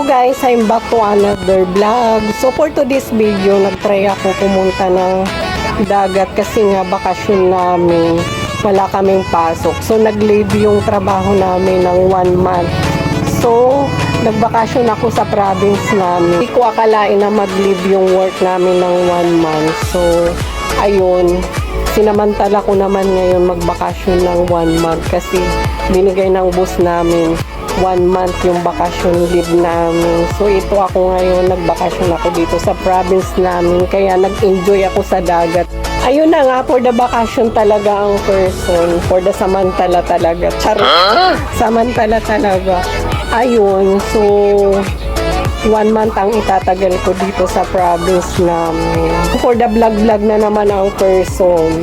Hello guys, I'm back to another vlog. So for today's video, nagtry ako pumunta ng dagat kasi nga bakasyon namin. Wala kaming pasok. So nag-leave yung trabaho namin ng 1 month. So nagbakasyon ako sa province namin. Hindi ko akalain na mag-leave yung work namin ng 1 month. So ayun, sinamantala ko naman ngayon magbakasyon ng 1 month kasi binigay ng boss namin 1 month yung bakasyon leave namin. So ito ako ngayon, nagbakasyon ako dito sa province namin, kaya nag-enjoy ako sa dagat. Ayun na nga, for the vacation talaga ang person, for the samantala talaga. Charot, samantala talaga. Ayun, so 1 month ang itatagal ko dito sa province namin. For the vlog na naman ang person,